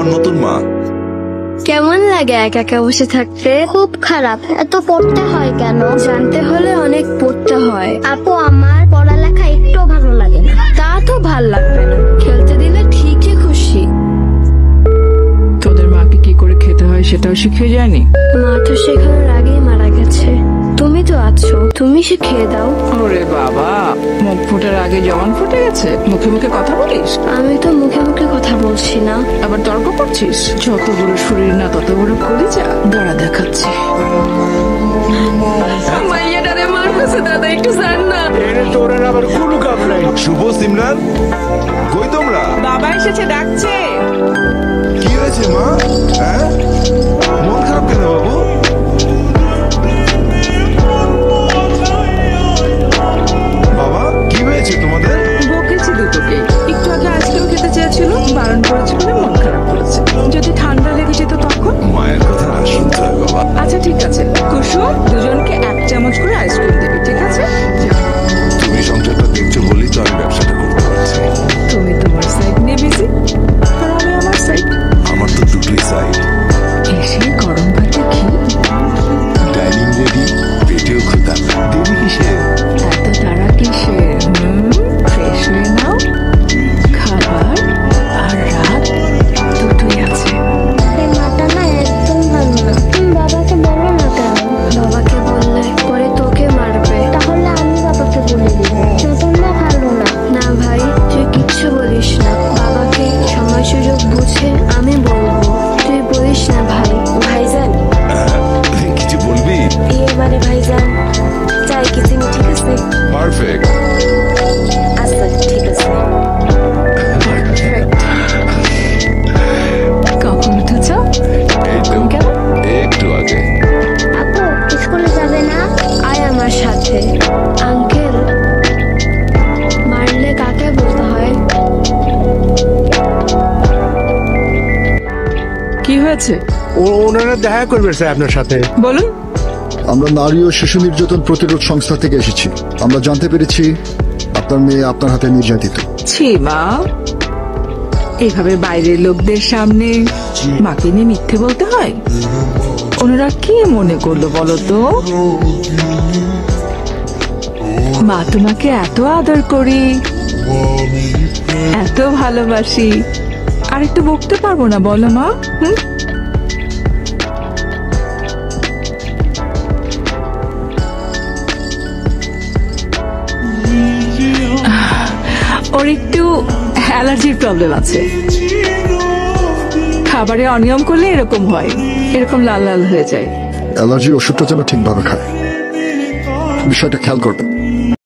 আমার নতুন মা। কেমন লাগে একা একা বসে থাকতে? খুব খারাপ। এত পড়তে হয় কেন? জানতে হলে অনেক পড়তে হয়। আপু, আমার পড়ালেখা একটু ভালো লাগে না। তা তো ভাল লাগবে না, খেলতে দিলে ঠিকই খুশি। তোদের মাকে কি করে খেতে হয় সেটাও শিখিয়ে যায়নি? মা তো শেখানোর আগেই মারা গেছে। তুমি তো আছো, তুমি শিখিয়ে দাও। ওরে বাবা, মুখ ফুটার আগে জবান ফুটে গেছে, মুখে মুখে কথা বলিস? আমি তো মুখে মুখে কথা বলছি না। আবার তর্ক করছিস? যত বড় শরীর না তত বড় কলিজা, দাঁড়া দেখাচ্ছি। মাইয়াটারে মারতেছে দাদা, একটু জান না। তোরের আবার কোনো কাম নাই। শুভ, সিমরান, কই তোমরা? বাবা এসেছে, ডাকছে। কি হয়েছে মা? হ্যাঁ, মন খারাপ কেন বাবু? বাবা, কি হয়েছে তোমাদের? বকেছি দুটোকে। একটু আগে আইসক্রিম খেতে চেয়েছিল, বারণ করেছে বলে মন খারাপ করেছে। যদি ঠান্ডা লেগে যেত তখন? মায়ের কথা না শুনতে হয় বাবা। আচ্ছা ঠিক আছে, কুসুম দুজনকে 1 চামচ করে আইসক্রিম দেবে, ঠিক আছে? তুমি সংসারটা দেখছো বলেই তো আমি ব্যবসাটা করতে পারছি। তুমি তোমার সাইড নিয়ে বিজি, আর আমি আমার সাইড। আমার তো দুটোই সাইড। এসে গরম ভাতে কি ডাইনিং রেডি, পেটেও ক্ষুধা, দেরি কিসের? এত তারা কিসের? ফ্রেশ হয়ে নাও। খাবার আর রাত দুটোই আছে। এই মাটা না একদম ভালো না। তুমি বাবাকে বলো না কেন? বাবাকে বললে পরে তোকে মারবে। তাহলে আমি বাবাকে বলে দিব। নতুন মা ভালো না। না ভাই, তুই কিচ্ছু বলিস না। বাবাকে সময় সুযোগ বুঝে আমি বলবো, তুই বলিস না ভাই। ভাইজান, কিছু বলবি? এবারে ভাইজান চাই কিছু, ঠিক আছে? পারফেক্ট। আচ্ছা ঠিক আছে। কখন উঠেছ? এই তো একটু আগে। আপু, স্কুলে যাবে না? আয় আমার সাথে। আঙ্কেল, মারলে কাকে বলতে হয়? কি হয়েছে ওনারা দেখা করবে স্যার আপনার সাথে। বলুন। আমরা নারী ও শিশু নির্যাতন প্রতিরোধ সংস্থা থেকে এসেছি। আমরা জানতে পেরেছি আপনার মেয়ে আপনার হাতে নির্যাতিত। ছি মা, এইভাবে বাইরের লোকদের সামনে মাকে নিয়ে মিথ্যে বলতে হয়? ওনারা কি মনে করলো বলো তো? মা তোমাকে এত আদর করি, এত ভালোবাসি, আর একটু বকতে পারবো না বলো মা? ওর একটু অ্যালার্জির প্রবলেম আছে। খাবারে অনিয়ম করলে এরকম হয়, এরকম লাল লাল হয়ে যায়। অ্যালার্জির ওষুধটা যেন ঠিকভাবে খায়, বিষয়টা খেয়াল করবেন।